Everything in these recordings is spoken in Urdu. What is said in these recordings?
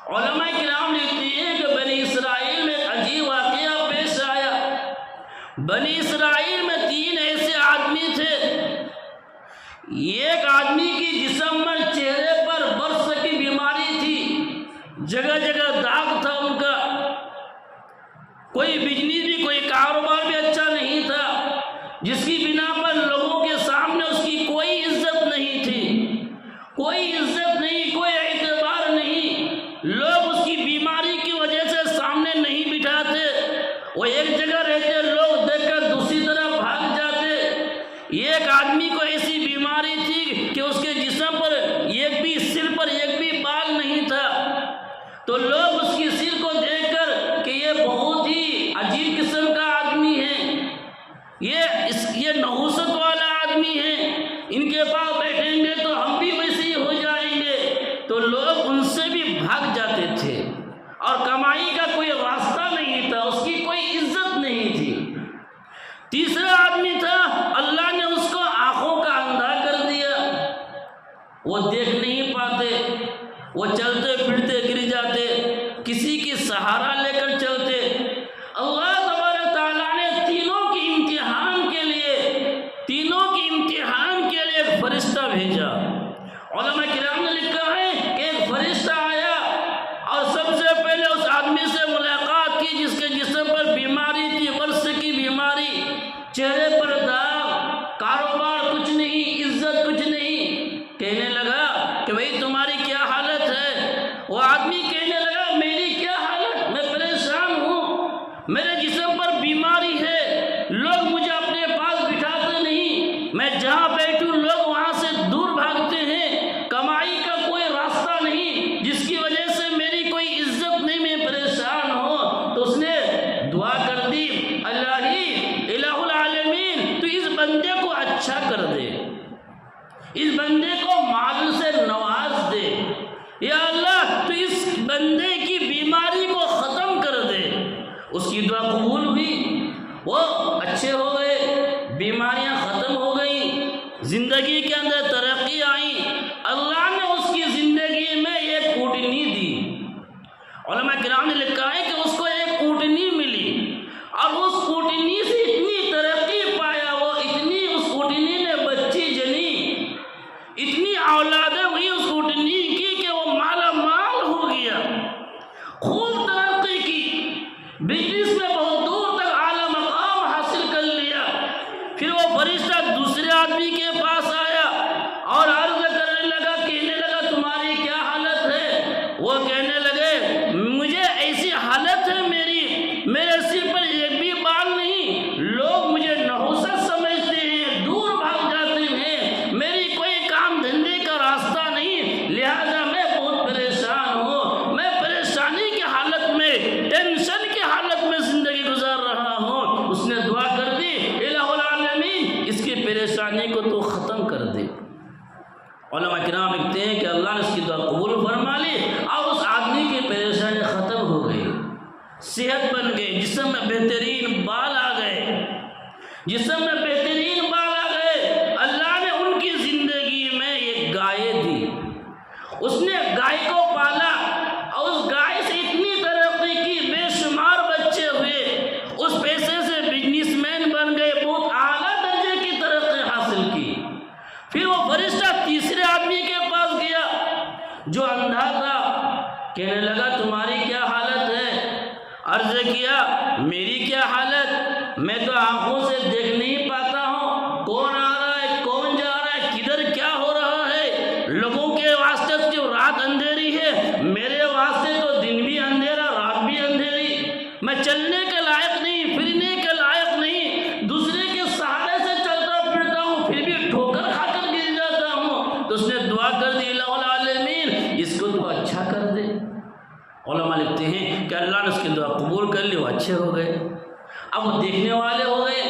علماء کرام لکھتے ہیں کہ بنی اسرائیل میں عجیب واقعہ پیش آیا۔ بنی اسرائیل میں 3 ایسے آدمی تھے۔ ایک آدمی کی جسم میں چہرے پر برس کی بیماری تھی، جگہ جگہ داغ تھا ان کا، کوئی بزنس بھی کوئی کاروبار بھی اچھا نہیں تھا، جس کی بنا پر لوگوں کے سامنے اس کی کوئی عزت نہیں تھی، کوئی عزت نہیں، کوئی اعتبار نہیں، لوگ اس کی بیماری کی وجہ سے سامنے نہیں بٹھاتے، وہ ایک جگہ رہتے، لوگ دیکھ کر دوسری طرف بھاگ جاتے۔ ایک آدمی کو ایسی بیماری تھی کہ اس کے جسم پر ایک بھی سر پر ایک بھی بال نہیں تھا، تو لوگ اس کی سر کو دیکھ کر کہ یہ بہت ہی عجیب قسم کا آدمی ہے، یہ نحوست والا آدمی ہے، ان کے پاس بیٹھیں گے تو ہم بھی ویسے ہی ہو جائیں گے، تو لوگ ان سے بھی بھاگ جاتے تھے، اور کمائی کا کوئی راستہ نہیں تھا، اس کی کوئی عزت نہیں تھی۔ تیسرا آدمی تھا، اللہ نے اس کو آنکھوں کا اندھا کر دیا، وہ دیکھ نہیں پاتے، وہ چلتے پھرتے گر جاتے، کسی کی سہارا لے کر چلتے۔ اللہ تبارک تعالیٰ نے تینوں کے امتحان کے لیے ایک فرشتہ بھیجا۔ علماء کرام نے لکھا ہے کہ ایک فرشتہ آیا اور سب سے پہلے اس آدمی سے ملاقات کی جس کے جسم پر بیماری تھی، برس کی بیماری، چہرے پر داغ، کاروبار کچھ نہیں، عزت کچھ نہیں۔ کہنے لگا کہ بھئی تمہاری کیا حالت ہے؟ وہ آدمی کہنے لگا میری کیا حالت، میں پریشان ہوں، میرے جسم پر بیماری ہے، لوگ مجھے اپنے پاس بٹھاتے نہیں، میں جہاں بیٹھوں لوگ وہاں سے دور بھاگتے ہیں، کمائی کا کوئی راستہ نہیں، جس کی وجہ سے میری کوئی عزت نہیں، میں پریشان ہوں۔ تو اس نے دعا کر دی، الہ العالمین تو اس بندے کو اچھا کر دے، اس بندے کو مال سے نواز دے، یا اللہ تو اس بندے کی بیماری کو ختم کر دے۔ اس کی دعا قبول ہوئی، وہ اچھے ہو گئے، بیماریاں ختم ہو گئیں، زندگی کے اندر ترقی آئی، اللہ نے اس کی زندگی میں ایک اونٹنی دی۔ علماء کرام نے لکھا ہے کہ اس کو ایک اونٹنی ملی، اور اس اونٹنی سے اتنی ترقی پایا، وہ اتنی اس اونٹنی نے بچی جنی، اتنی اولادیں ہوئی اس اونٹنی کی کہ وہ مالا مال ہو گیا، خوب ترقی کی، بزنس میں بہت دور تک اعلیٰ مقام حاصل کر لیا۔ پھر وہ فرشتہ دوسرے آدمی کے پاس آیا اور عرض کرنے لگا، کہنے لگا تمہاری کیا حالت ہے؟ وہ کہنے لگے مجھے ایسی حالت ہے، میرے سر پر ایک بھی بال نہیں، لوگ مجھے نحوست سمجھتے ہیں، دور بھاگ جاتے ہیں، میری کوئی کام دھندے کا راستہ نہیں، لہذا میں بہت پریشان ہوں، میں پریشانی کی حالت میں، ٹینشن کی حالت میں زندگی گزار رہا ہوں۔ اس نے دعا کر دی، الہ العالمین اس کی پریشانی کو تو ختم کر دے۔ علماء کرام لکھتے ہیں کہ اللہ نے اس کی دعا قبول فرما لی، اور اس آدمی کی پریشانی ختم ہو گئی، صحت بن گئی، جسم میں بہترین بال آ گئے، جسم میں بہترین بال آ گئے۔ اللہ نے ان کی زندگی میں ایک گائے دی، اس نے گائے کو پالا، اور اس گائے سے اتنی ترقی کی، بے شمار بچے ہوئے، اس پیسے سے بزنس مین بن گئے، بہت اعلیٰ درجے کی ترقی حاصل کی۔ پھر وہ فرشتہ تیسرے آدمی کے پاس گیا جو اندھا تھا، کہنے لگا تمہاری کیا حالت ہے؟ عرض کیا میری کیا حالت، میں تو آنکھوں سے دیکھ نہیں پاتا ہوں، کون آ رہا ہے کون جا رہا ہے، کدھر کیا ہو رہا ہے، لوگوں کے واسطے تو رات اندھیری ہے، میرے واسطے تو دن بھی اندھیرا رات بھی اندھیری، میں چلنے کے لائق نہیں، پھرنے کے لائق نہیں، دوسرے کے سہارے سے چلتا پھرتا ہوں، پھر بھی ٹھوکر کھا کر گر جاتا ہوں۔ تو اس نے دعا کر دی، الہ العالمین اس کو تو اچھا کر دے۔ علماء لکھتے ہیں کہ اللہ نے اس کی دعا قبول کر لی، وہ اچھے ہو گئے، اب وہ دیکھنے والے ہو گئے،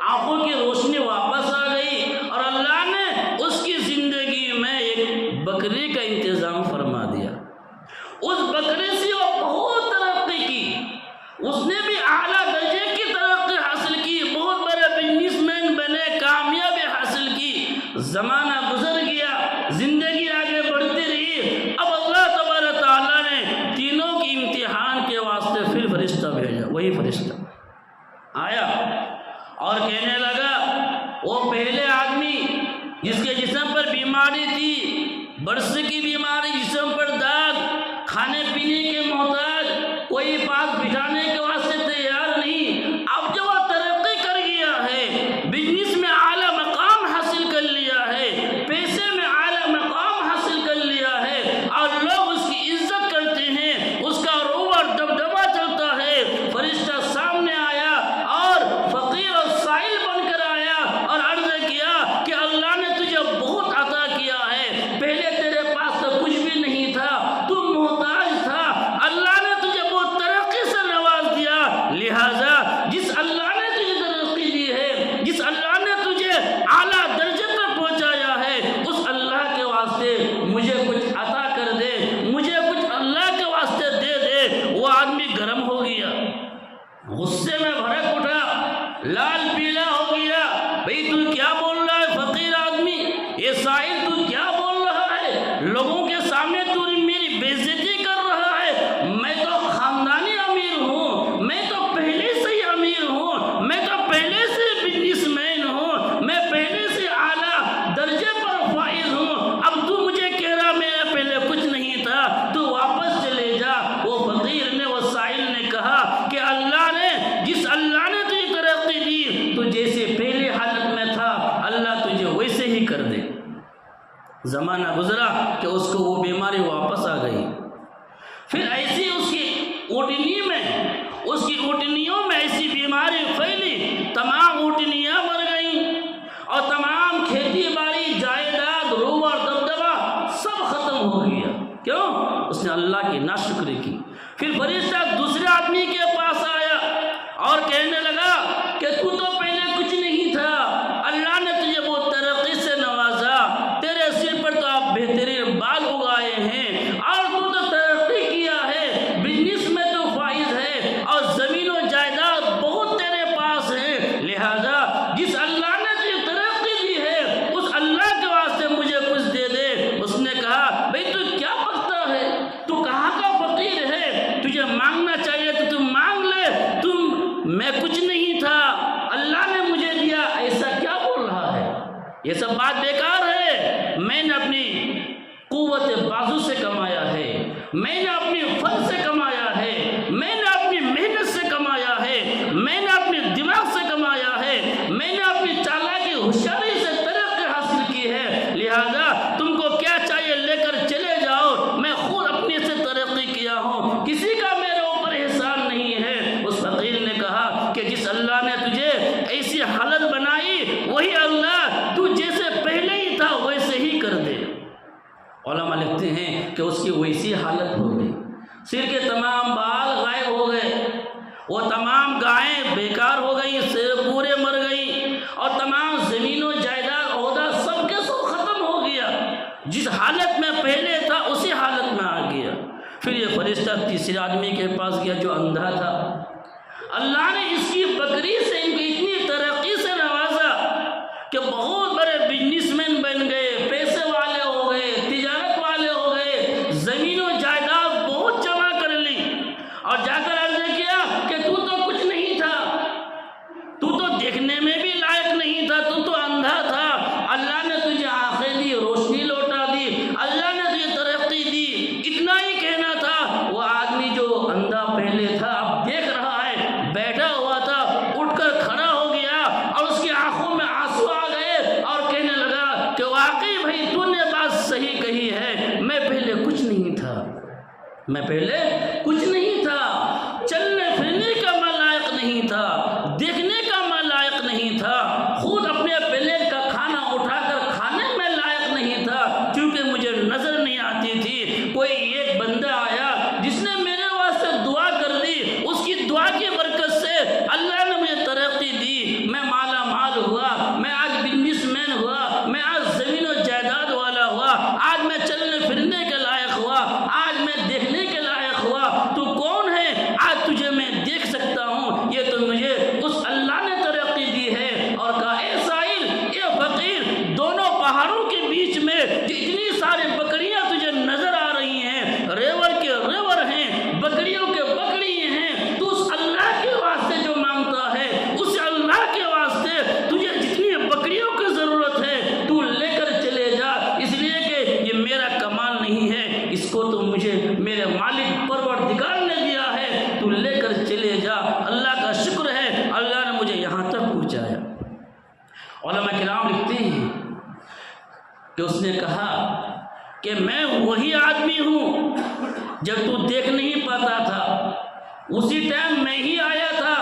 آنکھوں کی روشنی واپس آ گئی، اور اللہ نے اس کی زندگی میں ایک بکری کا انتظام فرما دیا۔ اس بکری سے وہ بہت ترقی کی، اس نے بھی اعلیٰ درجے کی ترقی حاصل کی، بہت بڑے بزنس مین بنے، کامیابی حاصل کی۔ زمانہ گزر گیا، زندگی آگے بڑھتی رہی، اب اللہ تبارک تعالیٰ نے برس کی بیماری، جسم پر داغ، کھانے پینے کے محتاج، کوئی پاس بٹھانے کے واسطے تیار نہیں، اب جو وہ ترقی کر گیا ہے، بزنس میں اعلیٰ مقام حاصل کر لیا ہے، پیسے میں اعلیٰ مقام حاصل کر لیا ہے، اور لوگ اس کی عزت کرتے ہیں، اس کا روب اور دبدبہ چلتا ہے، فرشتہ سامنے آیا اور فقیر اور سائل بن کر آیا اور عرض کیا کہ اللہ نے تجھے بہت عطا کیا ہے، پہلے تیرے پاس تو کچھ بھی نہیں تھا، تو محتاج تھا، اللہ نے تجھے بہت ترقی سے نواز دیا، لہذا جس اللہ نے تجھے ترقی دی ہے، جس اللہ نے تجھے اعلیٰ درجے پر پہنچایا ہے، اس اللہ کے واسطے مجھے کچھ عطا کر دے، مجھے کچھ اللہ کے واسطے دے دے۔ وہ آدمی گرم ہو گیا، غصے میں بھڑک اٹھا، لال پیلا ہو گیا، بھئی تو کیا بول رہا ہے فقیر آدمی، یہ سائل تو کیا بول رہا ہے، لوگوں کے سامنے تو میری بے عزتی کر رہا ہے، میں تو خاندانی امیر ہوں، میں تو پہلے سے ہی امیر ہوں، میں تو پہلے سے بزنس مین ہوں، میں پہلے سے اعلیٰ درجے پر فائز ہوں، اب تو مجھے کہہ رہا میرے پہلے کچھ نہیں تھا، تو واپس چلے جا۔ وہ فقیر نے، وہ سائل نے کہا کہ اللہ نے، جس اللہ نے تجھے ترقی دی، تو جیسے پہلے حالت میں تھا اللہ تجھے ویسے ہی کر دے۔ زمانہ گزرا کہ اس کو وہ بیماری واپس آ گئی، پھر ایسی اس کی اونٹنی میں، اس کی اونٹنیوں میں ایسی بیماری پھیلی، تمام اونٹنیاں مر گئیں اور تمام کھیتی باڑی، جائیداد، روب اور دبدبہ سب ختم ہو گیا۔ کیوں؟ اس نے اللہ کی ناشکری کی۔ پھر فرشتہ دوسرے آدمی کے پاس آیا اور کہنے لگا کہ تو پہلے کچھ نہیں تھا، اللہ نے تجھے بہت ترقی سے نوازا، تیرے سر پر تو آپ بہترین بال اگائے ہیں، اور تو ترقی کیا ہے، بزنس میں تو فائز ہے، اور زمین و جائیداد بہت تیرے پاس ہے، لہذا جس اللہ نے تجھے ترقی دی ہے اس اللہ کے واسطے مجھے کچھ دے دے۔ اس نے کہا بھئی تو کیا بکتا ہے، تو کہاں کا فقیر ہے، تجھے مانگنا چاہیے تو تم مانگ لے، میں کچھ نہیں تھا، اللہ نے مجھے دیا، ایسا کیا بول رہا ہے، یہ سب بات بیکار ہے، میں نے اپنی قوت بازو سے کمایا ہے، میں نے اپنی فن سے کمایا ہے، میں نے اپنی محنت سے کمایا ہے، میں نے اپنے دماغ سے کمایا ہے، میں نے اپنی چالاکی ہوشیاری سے ترقی حاصل کی ہے، لہذا تم کو کیا چاہیے لے کر چلے جاؤ، میں خود اپنے سے ترقی کیا ہوں، کسی کا میرے اوپر احسان نہیں ہے۔ اس فقیر نے کہا کہ جس اللہ نے تجھے ایسی حالت بنائی وہی اللہ تو جیسے پہلے ہی تھا ویسے ہی کر دے۔ علماء لکھتے ہیں کہ اس کی ویسی حالت ہو گئی، سر کے تمام بال غائب ہو گئے، وہ تمام گائیں بیکار ہو گئی، سر پورے مر گئی، اور تمام زمین و جائیداد، عہدہ سب کے سب ختم ہو گیا، جس حالت میں پہلے تھا اسی حالت میں آ گیا۔ پھر یہ فرشتہ تیسرے آدمی کے پاس گیا جو اندھا تھا، اللہ نے اس کی بکری سے ان کو اتنی ترقی سے نوازا کہ بہت بڑے بزنس مین بن گئے، پیسے والے ہو گئے، تجارت والے ہو گئے، زمین و جائیداد بہت جمع کر لی، اور جا کر عرض کیا کہ تو کچھ نہیں تھا، تو دیکھنے میں بھی لائق نہیں تھا، تو اندھا تھا، اللہ نے تجھے آنکھیں دی، روشنی لوٹا دی، اللہ نے تجھے ترقی دی، اتنا ہی کہنا تھا۔ وہ آدمی جو اندھا پہلے تھا اب دیکھ رہا ہے، بیٹھا ہوا تھا، اٹھ کر کھڑا ہو گیا، اور اس کی آنکھوں میں آنسو آ گئے، اور کہنے لگا کہ واقعی بھائی تو نے بات صحیح کہی ہے، میں پہلے کچھ نہیں تھا، میں پہلے کچھ نہیں تھا، چلنے پھرنے کا میں لائق نہیں تھا، دیکھنے کا میں لائق نہیں تھا، خود اپنے پلیٹ کا کھانا اٹھا کر کھانے میں لائق نہیں تھا، کیونکہ مجھے نظر نہیں آتی تھی۔ کوئی ایک بندہ آیا جس نے میرے واسطے دعا کر دی، اس کی دعا کی برکت سے اللہ نے مجھے ترقی دی، میں مالا مال ہوا، میں آج بزنس مین ہوا، میں آج زمین و جائیداد والا ہوا، آج میں چلنے پھرنے کے لائق ہوا، آج میں دیکھنے کے لائق ہوا، تو کون ہے آج تجھے میں دیکھ سکتا ہوں، یہ تو مجھے اس اللہ نے ترقی دی ہے۔ اور کہا اے سائل، اے فقیر، دونوں پہاڑوں کے بیچ میں جتنی ساری بکریاں تجھے نظر آ رہی ہیں، ریور کے ریور ہیں، بکریوں کے بکری ہیں، تو اس اللہ کے واسطے جو مانگتا ہے، اس اللہ کے واسطے تجھے جتنی بکریوں کی ضرورت ہے تو لے کر چلے جا، اس لیے کہ یہ میرا اس کو تو مجھے میرے مالک پروردگار نے دیا ہے، تو لے کر چلے جا۔ اللہ کا شکر ہے اللہ نے مجھے یہاں تک پہنچایا۔ علماء کرام لکھتے ہیں کہ اس نے کہا کہ میں وہی آدمی ہوں جب تو دیکھ نہیں پاتا تھا، اسی ٹائم میں ہی آیا تھا،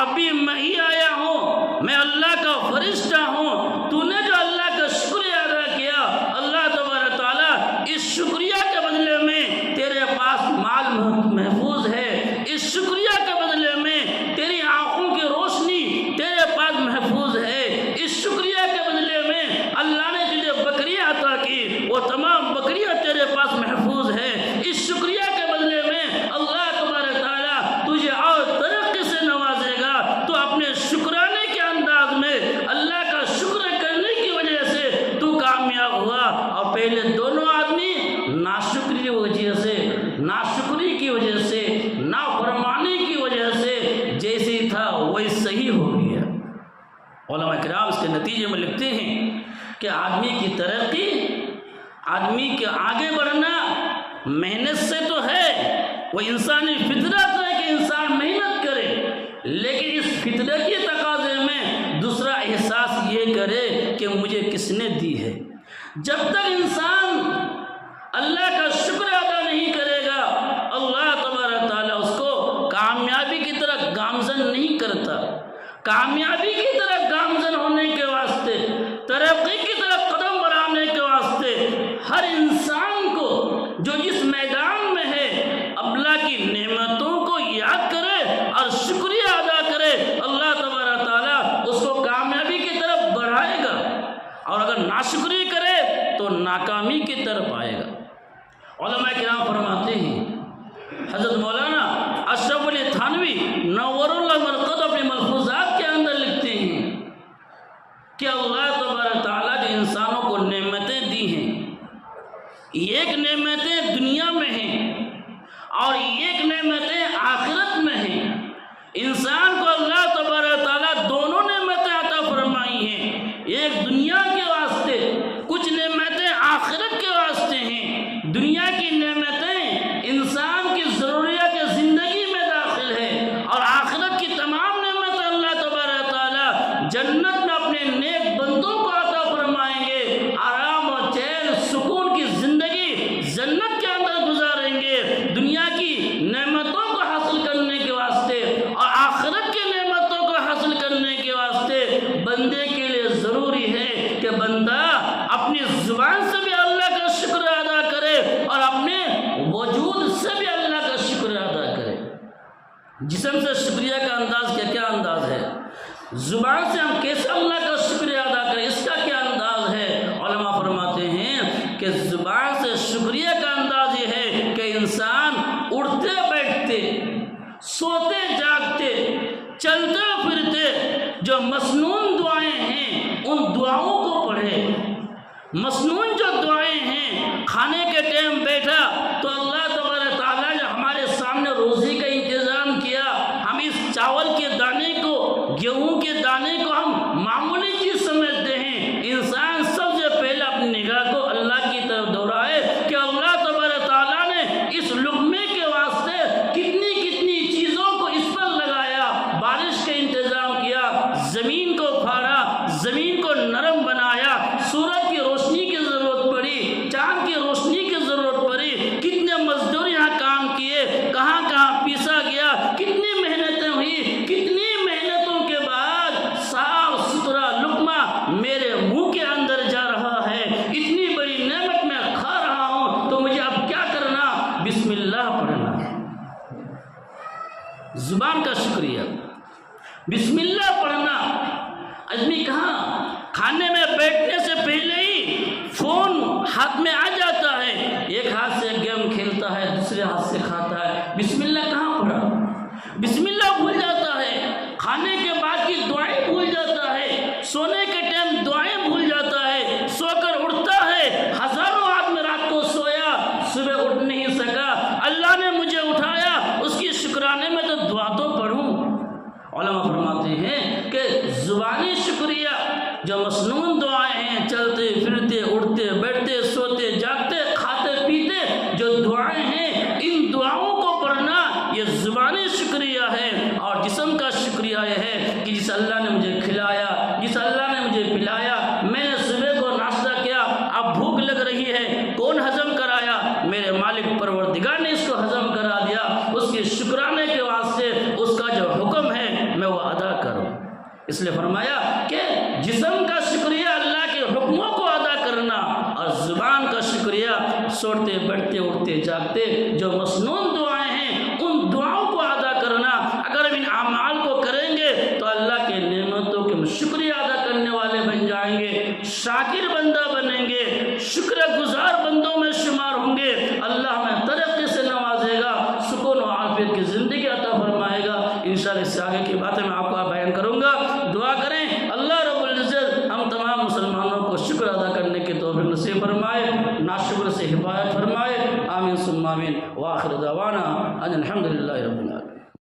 ابھی میں ہی آیا ہوں، میں اللہ کا فرشتہ ہوں۔ تو نے جو اللہ کا شکریہ ادا کیا، اللہ تبارک تعالیٰ اس شکریہ کے بدلے میں تیرے پاس مال محفوظ ہے، اس شکریہ کے بدلے میں تیری آنکھوں کی روشنی تیرے پاس محفوظ ہے، اس شکریہ کے بدلے میں اللہ نے تجھے بکریاں عطا کی، وہ تمام بکریاں تیرے پاس محفوظ ہے، اس شکریہ کے بدلے میں اللہ تبارک تعالیٰ تجھے اور ترقی سے نوازے گا۔ تو اپنے شکرانے کے انداز میں اللہ کا شکر کرنے کی وجہ سے تو کامیاب ہوا، اور پہلے دونوں آدمی ناشکری کی وجہ سے نافرمانی کی وجہ سے جیسے تھا وہی صحیح ہو گیا۔ علماء کرام اس کے نتیجے میں لکھتے ہیں کہ آدمی کی ترقی، آدمی کے آگے بڑھنا محنت سے تو ہے، وہ انسانی فطرت ہے کہ انسان محنت کرے، لیکن اس فطرتی تقاضے میں دوسرا احساس یہ کرے کہ مجھے کس نے دی ہے۔ جب تک انسان اللہ کا شکر ادا نہیں کرے گا، اللہ تبارک تعالیٰ اس کو کامیابی کی طرف گامزن نہیں کرتا۔ کامیابی کی طرف گامزن ہونے کے واسطے، ترقی کی طرف قدم بڑھانے کے واسطے ہر انسان کو جو جس میدان میں ہے اللہ کی نعمتوں کو یاد کرے اور شکریہ ادا کرے، اللہ تبارک تعالیٰ اس کو کامیابی کی طرف بڑھائے گا، اور اگر ناشکری کرے تو ناکامی کی طرف آئے گا۔ علماء کرام فرماتے ہیں، حضرت مولانا اشرف علی تھانوی نور اللہ مرقد اپنے ملفوظات کے اندر لکھتے ہیں کہ اللہ تبارک تعالیٰ نے انسانوں کو نعمتیں دی ہیں، ایک نعمتیں دنیا میں ہیں اور ایک نعمتیں آخرت میں ہیں۔ انسان کو اللہ تبارک تعالیٰ دونوں نعمتیں عطا فرمائی ہیں، ایک دنیا کے واسطے، کچھ نعمتیں آخرت کے واسطے ہیں۔ دنیا کی نعمتیں انسان کی ضروریات زندگی میں داخل ہے، اور آخرت کی تمام نعمتیں اللہ تبارک تعالیٰ جنت میں اپنے نیک بندوں کو عطا فرمائیں گے، آرام اور چین سکون کی زندگی جنت کے اندر گزاریں گے۔ دنیا کی نعمتوں کو حاصل کرنے کے واسطے اور آخرت کی نعمتوں کو حاصل کرنے کے واسطے بندے کے لیے ضروری ہے کہ بندہ اپنی زبان سے بھی اللہ کا شکر ادا کرے اور اپنے وجود سے بھی اللہ کا شکر ادا کرے۔ جسم سے شکریہ کا انداز کیا انداز ہے، زبان سے ہم کیسے اللہ کا شکریہ ادا کریں، اس کا کیا انداز ہے؟ علماء فرماتے ہیں کہ زبان سے شکریہ کا انداز یہ ہے کہ انسان اٹھتے بیٹھتے، سوتے جاگتے، چلتے پھرتے جو مسنون دعائیں ہیں ان دعاؤں کو پڑھے۔ مسنون جو دعائیں ہیں، کھانے کے ٹائم بیٹھا تو اللہ تبارک تعالیٰ نے ہمارے سامنے روزی کا انتظام کیا، ہم اس چاول کے دانے کو، گیہوں کے دانے کو ہم معمولی چیز سمجھتے ہیں۔ انسان سب سے پہلے اپنی نگاہ کو اللہ کی طرف دورائے کہ اللہ تبارک تعالیٰ نے اس لقمے کے واسطے کتنی کتنی چیزوں کو اس پر لگایا، بارش کا انتظام کیا، زمین کو پھاڑا، زمین کو نرم بنایا، سورج کی روشنی کی ضرورت پڑی، چاند کی روشنی کی ضرورت پڑی، کتنے مزدور یہاں کام کیے، کہاں کہاں پیسا گیا، کتنی محنتیں ہوئی، کتنی محنتوں کے بعد صاف ستھرا لقمہ میرے منہ کے اندر جا رہا ہے، اتنی بڑی نعمت میں کھا رہا ہوں، تو مجھے اب کیا کرنا؟ بسم اللہ پڑھنا۔ زبان کا شکریہ، بسم اللہ پڑھنا۔ آدمی کہاں کھانے میں بیٹھنے سے پہلے ہی فون ہاتھ میں آ جاتا ہے، ایک ہاتھ سے گیم کھیلتا ہے، دوسرے ہاتھ سے کھاتا ہے، بسم اللہ کہاں پڑھا؟ بسم اللہ بھول جاتا ہے، کھانے کے بعد کی دعائیں بھول جاتا ہے، سونے کے ٹائم دعائیں بھول جاتا ہے، سو کر اٹھتا ہے، ہزاروں آدمی رات کو سویا، صبح اٹھ نہیں سکا، اللہ نے مجھے اٹھایا، اس کی شکرانے میں تو دعا تو پڑھوں۔ علماء فرماتے ہیں کہ زبانی شکریہ جو مسنون دعائیں ہیں، چلتے پھرتے، اٹھتے بیٹھتے، سوتے جاگتے، کھاتے پیتے جو دعائیں ہیں، ان دعاؤں کو پڑھنا یہ زبانی شکریہ ہے، اور جسم کا شکریہ یہ ہے کہ جس اللہ نے مجھے کھلایا، جس اللہ نے مجھے پلایا، میں نے صبح کو ناشتہ کیا، اب بھوک لگ رہی ہے، کون ہضم کرایا؟ میرے مالک پروردگار نے اس کو ہضم کرا دیا، اس کے شکرانے کے واسطے اس کا جو حکم ہے میں وہ ادا کروں۔ اس لیے فرمایا کہ جسم کا شکریہ اللہ کے حکموں کو ادا کرنا، اور زبان کا شکریہ سوتے بیٹھتے اٹھتے جاگتے جو مسنون دعائیں ہیں ان دعاؤں کو ادا کرنا۔ اگر ہم ان اعمال کو کریں گے تو اللہ کے نعمتوں کے شکریہ ادا کرنے والے بن جائیں گے، شاکر بندہ بنیں گے، شکر گزار بندوں میں شمار ہوں گے۔ اللہ ہمیں ترقی سے نوازے گا، سکون و عافیت کی زندگی عطا فرمائے گا۔ انشاءاللہ اس سے آگے کی باتیں میں آپ کو بیان کروں گا۔ دعا کریں اللہ رب العزت ہم تمام مسلمانوں کو شکر ادا کرنے کی توفیق نصیب فرمائے، ناشکر سے ہدایت فرمائے۔ آمین ثم آمین، وآخر دعوانا ان الحمد للہ رب العالمین۔